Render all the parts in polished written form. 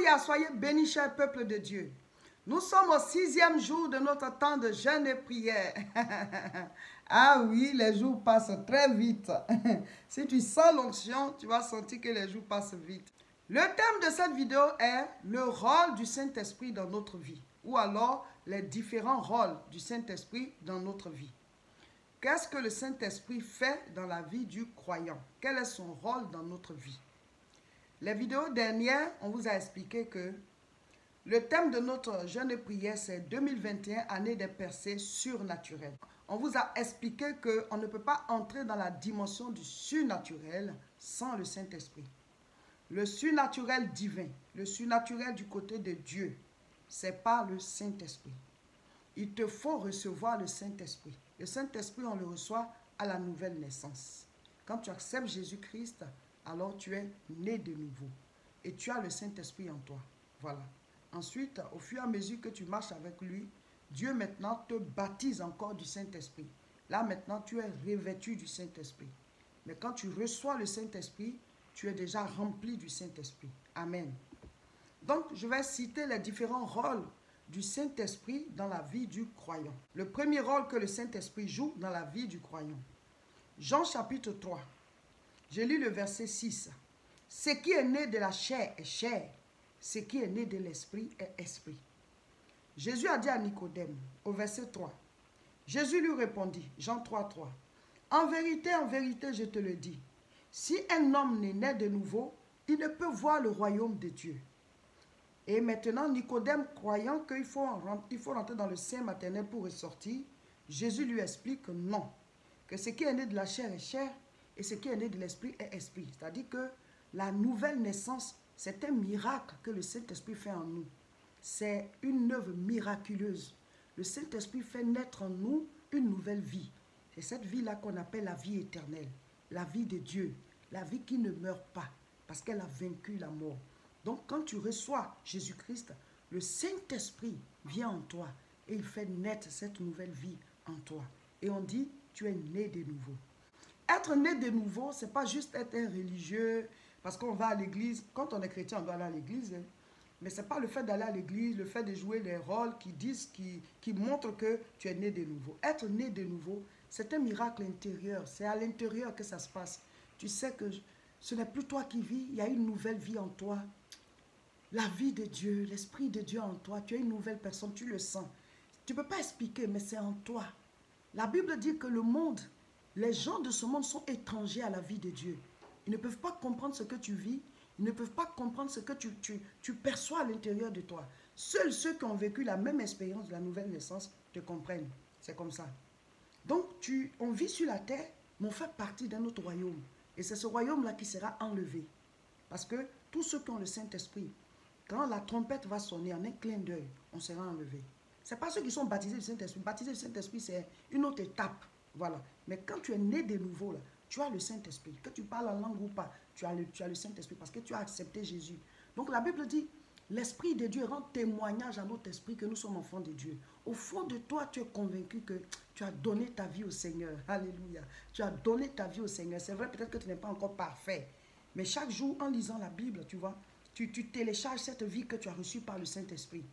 Alléluia, soyez bénis, cher peuple de Dieu. Nous sommes au 6e jour de notre temps de jeûne et prière. Ah oui, les jours passent très vite. Si tu sens l'onction, tu vas sentir que les jours passent vite. Le thème de cette vidéo est le rôle du Saint-Esprit dans notre vie, ou alors les différents rôles du Saint-Esprit dans notre vie. Qu'est-ce que le Saint-Esprit fait dans la vie du croyant? Quel est son rôle dans notre vie? Les vidéos dernières, on vous a expliqué que le thème de notre jeûne et prière, c'est 2021, année des percées surnaturelles. On vous a expliqué qu'on ne peut pas entrer dans la dimension du surnaturel sans le Saint-Esprit. Le surnaturel divin, le surnaturel du côté de Dieu, c'est par le Saint-Esprit. Il te faut recevoir le Saint-Esprit. Le Saint-Esprit, on le reçoit à la nouvelle naissance. Quand tu acceptes Jésus-Christ, alors tu es né de nouveau. Et tu as le Saint-Esprit en toi. Voilà. Ensuite, au fur et à mesure que tu marches avec lui, Dieu maintenant te baptise encore du Saint-Esprit. Là maintenant, tu es revêtu du Saint-Esprit. Mais quand tu reçois le Saint-Esprit, tu es déjà rempli du Saint-Esprit. Amen. Donc, je vais citer les différents rôles du Saint-Esprit dans la vie du croyant. Le premier rôle que le Saint-Esprit joue dans la vie du croyant. Jean chapitre 3. Je lis le verset 6. Ce qui est né de la chair est chair. Ce qui est né de l'esprit est esprit. Jésus a dit à Nicodème, au verset 3. Jésus lui répondit, Jean 3, 3. En vérité, je te le dis, si un homme n'est né de nouveau, il ne peut voir le royaume de Dieu. Et maintenant, Nicodème, croyant qu'il faut rentrer dans le sein maternel pour ressortir, Jésus lui explique que non, que ce qui est né de la chair est chair et ce qui est né de l'esprit est esprit. C'est-à-dire que la nouvelle naissance, c'est un miracle que le Saint-Esprit fait en nous. C'est une œuvre miraculeuse. Le Saint-Esprit fait naître en nous une nouvelle vie. C'est cette vie-là qu'on appelle la vie éternelle, la vie de Dieu, la vie qui ne meurt pas parce qu'elle a vaincu la mort. Donc quand tu reçois Jésus-Christ, le Saint-Esprit vient en toi et il fait naître cette nouvelle vie en toi. Et on dit, tu es né de nouveau. Être né de nouveau, ce n'est pas juste être un religieux, parce qu'on va à l'église. Quand on est chrétien, on doit aller à l'église. Mais ce n'est pas le fait d'aller à l'église, le fait de jouer les rôles qui montrent que tu es né de nouveau. Être né de nouveau, c'est un miracle intérieur. C'est à l'intérieur que ça se passe. Tu sais que ce n'est plus toi qui vis, il y a une nouvelle vie en toi. La vie de Dieu, l'Esprit de Dieu en toi. Tu es une nouvelle personne, tu le sens. Tu ne peux pas expliquer, mais c'est en toi. La Bible dit que le monde, les gens de ce monde sont étrangers à la vie de Dieu. Ils ne peuvent pas comprendre ce que tu vis. Ils ne peuvent pas comprendre ce que tu perçois à l'intérieur de toi. Seuls ceux qui ont vécu la même expérience de la nouvelle naissance te comprennent. C'est comme ça. Donc, on vit sur la terre, mais on fait partie d'un autre royaume. Et c'est ce royaume-là qui sera enlevé. Parce que tous ceux qui ont le Saint-Esprit, quand la trompette va sonner en un clin d'œil, on sera enlevé. Ce n'est pas ceux qui sont baptisés du Saint-Esprit. Baptisé du Saint-Esprit, c'est une autre étape. Voilà. Mais quand tu es né de nouveau, là, tu as le Saint-Esprit. Que tu parles en langue ou pas, tu as le Saint-Esprit parce que tu as accepté Jésus. Donc la Bible dit, l'Esprit de Dieu rend témoignage à notre esprit que nous sommes enfants de Dieu. Au fond de toi, tu es convaincu que tu as donné ta vie au Seigneur. Alléluia. Tu as donné ta vie au Seigneur. C'est vrai, peut-être que tu n'es pas encore parfait. Mais chaque jour, en lisant la Bible, tu vois, tu télécharges cette vie que tu as reçue par le Saint-Esprit.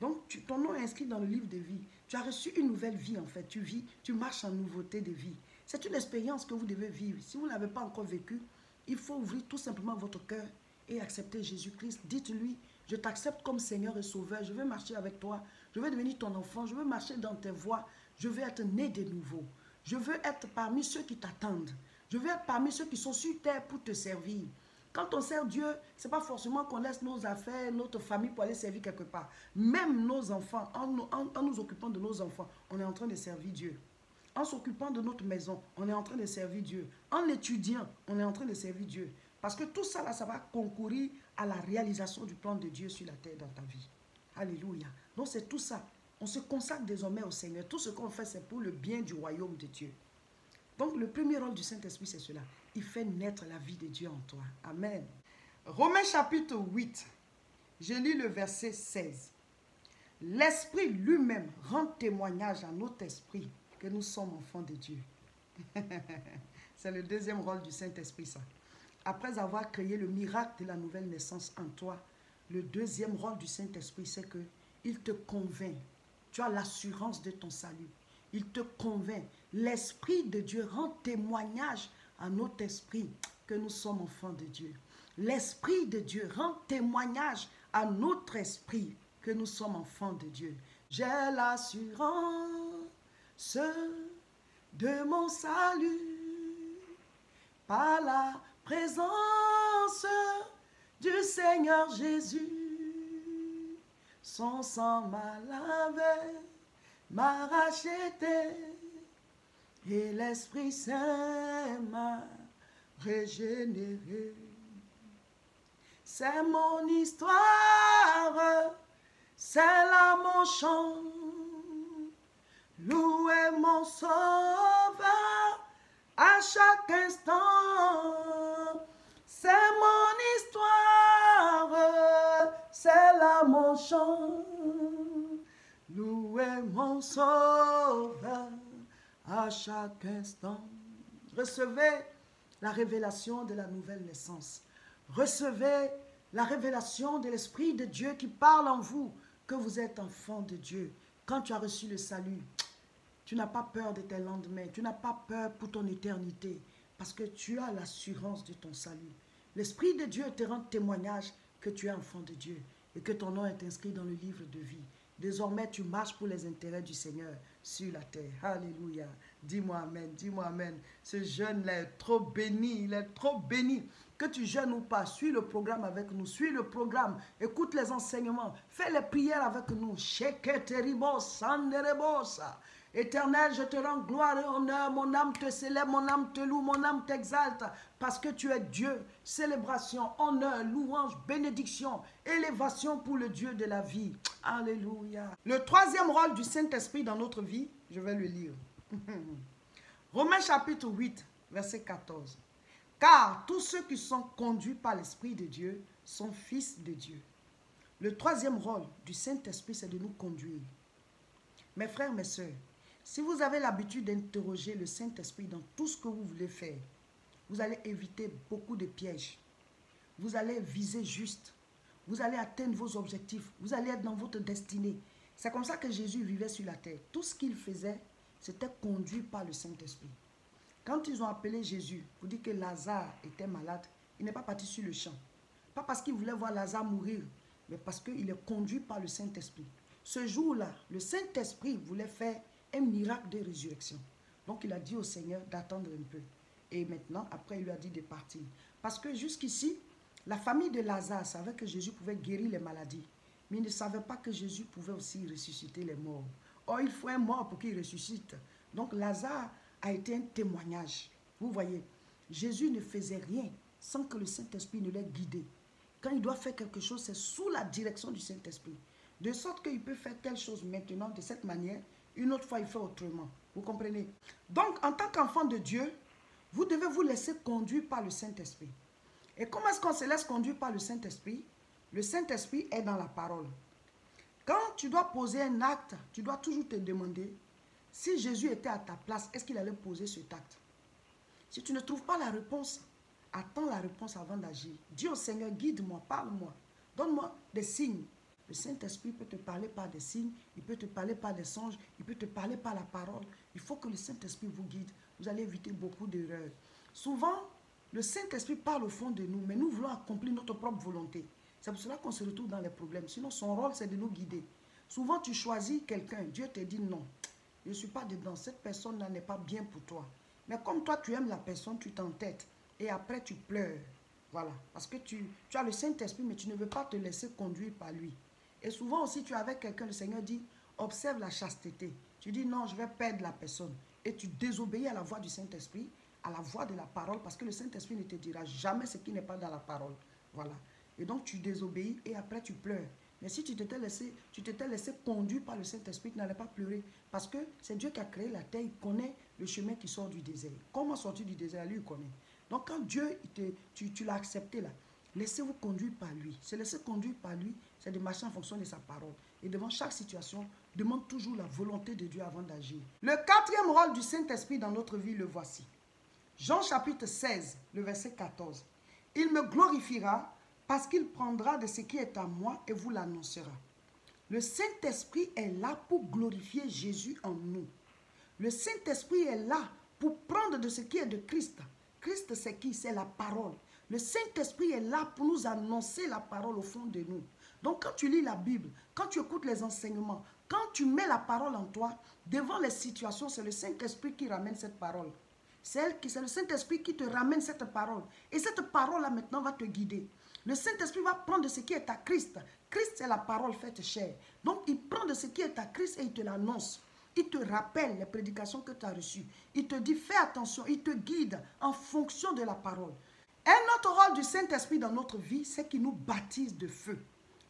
Donc, ton nom est inscrit dans le livre de vie. Tu as reçu une nouvelle vie, en fait. Tu vis, tu marches en nouveauté de vie. C'est une expérience que vous devez vivre. Si vous ne l'avez pas encore vécue, il faut ouvrir tout simplement votre cœur et accepter Jésus-Christ. Dites-lui, je t'accepte comme Seigneur et Sauveur. Je veux marcher avec toi. Je veux devenir ton enfant. Je veux marcher dans tes voies. Je veux être né de nouveau. Je veux être parmi ceux qui t'attendent. Je veux être parmi ceux qui sont sur terre pour te servir. Quand on sert Dieu, ce n'est pas forcément qu'on laisse nos affaires, notre famille pour aller servir quelque part. Même nos enfants, en nous occupant de nos enfants, on est en train de servir Dieu. En s'occupant de notre maison, on est en train de servir Dieu. En étudiant, on est en train de servir Dieu. Parce que tout ça, là, ça va concourir à la réalisation du plan de Dieu sur la terre dans ta vie. Alléluia. Donc c'est tout ça. On se consacre désormais au Seigneur. Tout ce qu'on fait, c'est pour le bien du royaume de Dieu. Donc le premier rôle du Saint-Esprit, c'est cela. Il fait naître la vie de Dieu en toi. Amen. Romains chapitre 8. Je lis le verset 16. L'Esprit lui-même rend témoignage à notre esprit que nous sommes enfants de Dieu. C'est le deuxième rôle du Saint-Esprit, ça. Après avoir créé le miracle de la nouvelle naissance en toi, Le deuxième rôle du Saint-Esprit, c'est que il te convainc. Tu as l'assurance de ton salut. Il te convainc. L'Esprit de Dieu rend témoignage à notre esprit que nous sommes enfants de Dieu. L'Esprit de Dieu rend témoignage à notre esprit que nous sommes enfants de Dieu. J'ai l'assurance de mon salut par la présence du Seigneur Jésus. Son sang m'a lavé, m'a racheté, et l'Esprit Saint m'a régénéré. C'est mon histoire, c'est là mon chant. Louez mon sauveur à chaque instant. C'est mon histoire, c'est là mon chant. Louez mon sauveur à chaque instant. Recevez la révélation de la nouvelle naissance. Recevez la révélation de l'Esprit de Dieu qui parle en vous, que vous êtes enfant de Dieu. Quand tu as reçu le salut, tu n'as pas peur de tes lendemains, tu n'as pas peur pour ton éternité, parce que tu as l'assurance de ton salut. L'Esprit de Dieu te rend témoignage que tu es enfant de Dieu et que ton nom est inscrit dans le livre de vie. Désormais, tu marches pour les intérêts du Seigneur sur la terre. Alléluia. Dis-moi Amen, dis-moi Amen. Ce jeûne-là est trop béni, il est trop béni. Que tu jeûnes ou pas, suis le programme avec nous, suis le programme, écoute les enseignements, fais les prières avec nous. Éternel, je te rends gloire et honneur, mon âme te célèbre, mon âme te loue, mon âme t'exalte, parce que tu es Dieu. Célébration, honneur, louange, bénédiction, élévation pour le Dieu de la vie. Alléluia. Le troisième rôle du Saint-Esprit dans notre vie, je vais le lire. Romains chapitre 8, verset 14. Car tous ceux qui sont conduits par l'Esprit de Dieu sont fils de Dieu. Le troisième rôle du Saint-Esprit, c'est de nous conduire. Mes frères, mes sœurs, si vous avez l'habitude d'interroger le Saint-Esprit dans tout ce que vous voulez faire, vous allez éviter beaucoup de pièges. Vous allez viser juste. Vous allez atteindre vos objectifs. Vous allez être dans votre destinée. C'est comme ça que Jésus vivait sur la terre. Tout ce qu'il faisait, c'était conduit par le Saint-Esprit. Quand ils ont appelé Jésus pour dire que Lazare était malade, il n'est pas parti sur le champ. Pas parce qu'il voulait voir Lazare mourir, mais parce qu'il est conduit par le Saint-Esprit. Ce jour-là, le Saint-Esprit voulait faire un miracle de résurrection. Donc il a dit au Seigneur d'attendre un peu. Et maintenant, après, il lui a dit de partir. Parce que jusqu'ici, la famille de Lazare savait que Jésus pouvait guérir les maladies. Mais ils ne savaient pas que Jésus pouvait aussi ressusciter les morts. Or, il faut un mort pour qu'il ressuscite. Donc Lazare a été un témoignage. Vous voyez, Jésus ne faisait rien sans que le Saint-Esprit ne l'ait guidé. Quand il doit faire quelque chose, c'est sous la direction du Saint-Esprit. De sorte qu'il peut faire telle chose maintenant de cette manière, une autre fois il fait autrement. Vous comprenez? Donc, en tant qu'enfant de Dieu, vous devez vous laisser conduire par le Saint-Esprit. Et comment est-ce qu'on se laisse conduire par le Saint-Esprit? Le Saint-Esprit est dans la parole. Quand tu dois poser un acte, tu dois toujours te demander, si Jésus était à ta place, est-ce qu'il allait poser cet acte? Si tu ne trouves pas la réponse, attends la réponse avant d'agir. Dis au Seigneur, guide-moi, parle-moi, donne-moi des signes. Le Saint-Esprit peut te parler par des signes, il peut te parler par des songes, il peut te parler par la parole. Il faut que le Saint-Esprit vous guide. Vous allez éviter beaucoup d'erreurs. Souvent, le Saint-Esprit parle au fond de nous, mais nous voulons accomplir notre propre volonté. C'est pour cela qu'on se retrouve dans les problèmes. Sinon, son rôle, c'est de nous guider. Souvent, tu choisis quelqu'un, Dieu te dit non. Je ne suis pas dedans, cette personne-là n'est pas bien pour toi. Mais comme toi, tu aimes la personne, tu t'entêtes. Et après, tu pleures. Voilà. Parce que tu as le Saint-Esprit, mais tu ne veux pas te laisser conduire par lui. Et souvent aussi, tu es avec quelqu'un, le Seigneur dit, observe la chasteté. Tu dis, non, je vais perdre la personne. Et tu désobéis à la voix du Saint-Esprit, à la voix de la parole, parce que le Saint-Esprit ne te dira jamais ce qui n'est pas dans la parole. Voilà. Et donc, tu désobéis et après, tu pleures. Mais si tu t'étais laissé conduire par le Saint-Esprit, tu n'allais pas pleurer. Parce que c'est Dieu qui a créé la terre, il connaît le chemin qui sort du désert. Comment sortir du désert, lui, il connaît. Donc, quand Dieu, tu l'as accepté là, laissez-vous conduire par lui. Se laisser conduire par lui, c'est de marcher en fonction de sa parole. Et devant chaque situation, demande toujours la volonté de Dieu avant d'agir. Le quatrième rôle du Saint-Esprit dans notre vie, le voici. Jean chapitre 16, le verset 14. Il me glorifiera parce qu'il prendra de ce qui est à moi et vous l'annoncera. Le Saint-Esprit est là pour glorifier Jésus en nous. Le Saint-Esprit est là pour prendre de ce qui est de Christ. Christ, c'est qui? C'est la parole. Le Saint-Esprit est là pour nous annoncer la parole au fond de nous. Donc, quand tu lis la Bible, quand tu écoutes les enseignements, quand tu mets la parole en toi, devant les situations, c'est le Saint-Esprit qui ramène cette parole. C'est le Saint-Esprit qui te ramène cette parole. Et cette parole-là, maintenant, va te guider. Le Saint-Esprit va prendre de ce qui est à Christ. Christ, c'est la parole faite chair. Donc, il prend de ce qui est à Christ et il te l'annonce. Il te rappelle les prédications que tu as reçues. Il te dit, fais attention, il te guide en fonction de la parole. Un autre rôle du Saint-Esprit dans notre vie, c'est qu'il nous baptise de feu.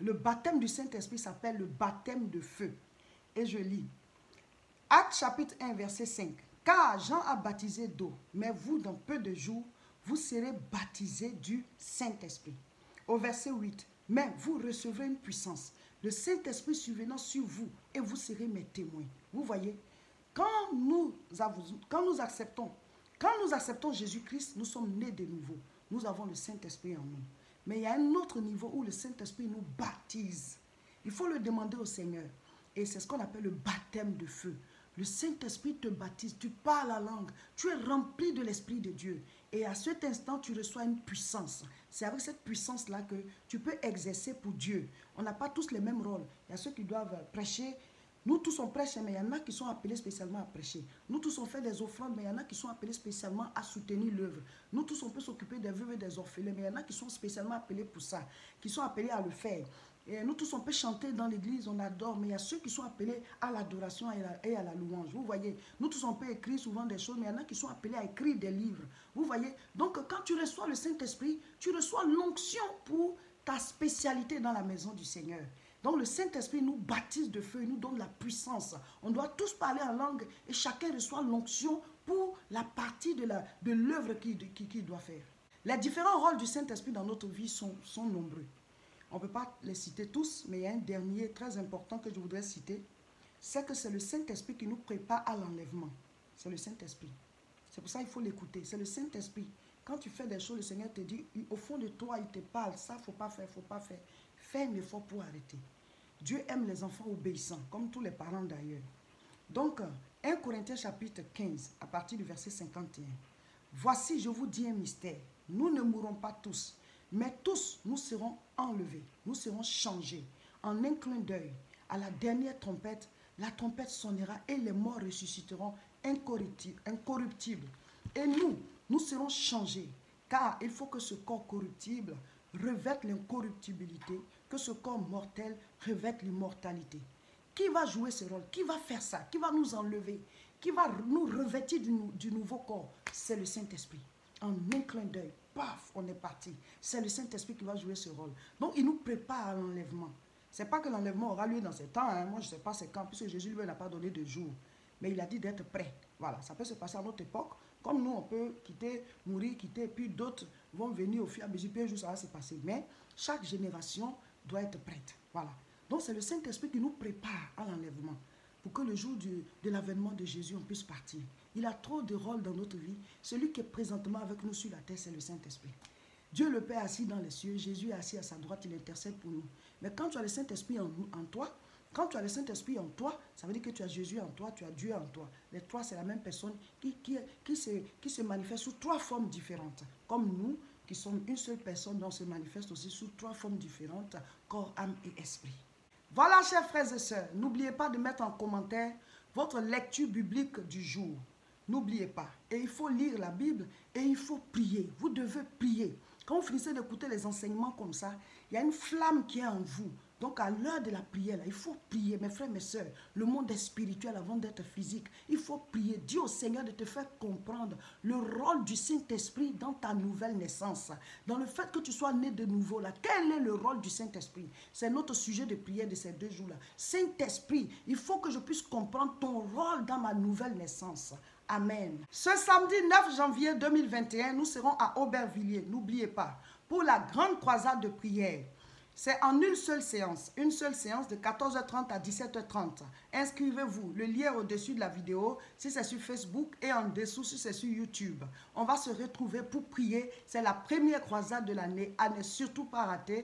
Le baptême du Saint-Esprit s'appelle le baptême de feu. Et je lis. Actes chapitre 1, verset 5. Car Jean a baptisé d'eau, mais vous, dans peu de jours, vous serez baptisés du Saint-Esprit. Au verset 8. Mais vous recevrez une puissance, le Saint-Esprit survenant sur vous, et vous serez mes témoins. Vous voyez, quand nous acceptons Jésus-Christ, nous sommes nés de nouveau. Nous avons le Saint-Esprit en nous. Mais il y a un autre niveau où le Saint-Esprit nous baptise. Il faut le demander au Seigneur. Et c'est ce qu'on appelle le baptême de feu. Le Saint-Esprit te baptise, tu parles la langue, tu es rempli de l'Esprit de Dieu. Et à cet instant, tu reçois une puissance. C'est avec cette puissance-là que tu peux exercer pour Dieu. On n'a pas tous les mêmes rôles. Il y a ceux qui doivent prêcher. Nous tous on prêche, mais il y en a qui sont appelés spécialement à prêcher. Nous tous on fait des offrandes, mais il y en a qui sont appelés spécialement à soutenir l'œuvre. Nous tous on peut s'occuper des veuves et des orphelins, mais il y en a qui sont spécialement appelés pour ça, qui sont appelés à le faire. Et nous tous on peut chanter dans l'église, on adore, mais il y a ceux qui sont appelés à l'adoration et à la louange. Vous voyez, nous tous on peut écrire souvent des choses, mais il y en a qui sont appelés à écrire des livres. Vous voyez, donc quand tu reçois le Saint-Esprit, tu reçois l'onction pour ta spécialité dans la maison du Seigneur. Donc le Saint-Esprit nous baptise de feu, il nous donne la puissance. On doit tous parler en langue et chacun reçoit l'onction pour la partie de l'œuvre qu'il doit faire. Les différents rôles du Saint-Esprit dans notre vie sont nombreux. On ne peut pas les citer tous, mais il y a un dernier très important que je voudrais citer. C'est que c'est le Saint-Esprit qui nous prépare à l'enlèvement. C'est le Saint-Esprit. C'est pour ça qu'il faut l'écouter. C'est le Saint-Esprit. Quand tu fais des choses, le Seigneur te dit, au fond de toi, il te parle. Ça, il ne faut pas faire, il ne faut pas faire. Fais un effort pour arrêter. Dieu aime les enfants obéissants, comme tous les parents d'ailleurs. Donc, 1 Corinthiens chapitre 15, à partir du verset 51. Voici, je vous dis un mystère. Nous ne mourrons pas tous, mais tous nous serons enlevés, nous serons changés. En un clin d'œil, à la dernière trompette, la trompette sonnera et les morts ressusciteront incorruptibles. Et nous serons changés, car il faut que ce corps corruptible revête l'incorruptibilité, que ce corps mortel revête l'immortalité. Qui va jouer ce rôle? Qui va faire ça? Qui va nous enlever? Qui va nous revêtir du nouveau corps? C'est le Saint-Esprit. En un clin d'œil, paf, on est parti. C'est le Saint-Esprit qui va jouer ce rôle. Donc, il nous prépare à l'enlèvement. Ce n'est pas que l'enlèvement aura lieu dans ces temps. Hein. Moi, je ne sais pas c'est quand, puisque Jésus lui n'a pas donné de jour. Mais il a dit d'être prêt. Voilà, ça peut se passer à notre époque. Comme nous, on peut quitter, mourir, quitter, puis d'autres vont venir au fur et à mesure, puis un jour, ça va se passer. Mais chaque génération doit être prête. Voilà. Donc, c'est le Saint-Esprit qui nous prépare à l'enlèvement pour que le jour de l'avènement de Jésus, on puisse partir. Il a trop de rôles dans notre vie. Celui qui est présentement avec nous sur la terre, c'est le Saint-Esprit. Dieu le Père assis dans les cieux, Jésus est assis à sa droite, il intercède pour nous. Mais quand tu as le Saint-Esprit en toi, quand tu as le Saint-Esprit en toi, ça veut dire que tu as Jésus en toi, tu as Dieu en toi. Les trois, c'est la même personne qui se manifeste sous trois formes différentes. Comme nous, qui sommes une seule personne, dont on se manifeste aussi sous trois formes différentes, corps, âme et esprit. Voilà, chers frères et sœurs, n'oubliez pas de mettre en commentaire votre lecture biblique du jour. N'oubliez pas. Et il faut lire la Bible et il faut prier. Vous devez prier. Quand vous finissez d'écouter les enseignements comme ça, il y a une flamme qui est en vous. Donc à l'heure de la prière, là, il faut prier. Mes frères, mes sœurs, le monde est spirituel avant d'être physique. Il faut prier. Dis au Seigneur de te faire comprendre le rôle du Saint-Esprit dans ta nouvelle naissance. Dans le fait que tu sois né de nouveau. Là, quel est le rôle du Saint-Esprit? C'est notre sujet de prière de ces 2 jours-là. Saint-Esprit, il faut que je puisse comprendre ton rôle dans ma nouvelle naissance. Amen. Ce samedi 9 janvier 2021, nous serons à Aubervilliers. N'oubliez pas, pour la grande croisade de prière. C'est en une seule séance de 14h30 à 17h30. Inscrivez-vous, le lien au-dessus de la vidéo, si c'est sur Facebook, et en dessous si c'est sur YouTube. On va se retrouver pour prier. C'est la première croisade de l'année, à ne surtout pas rater.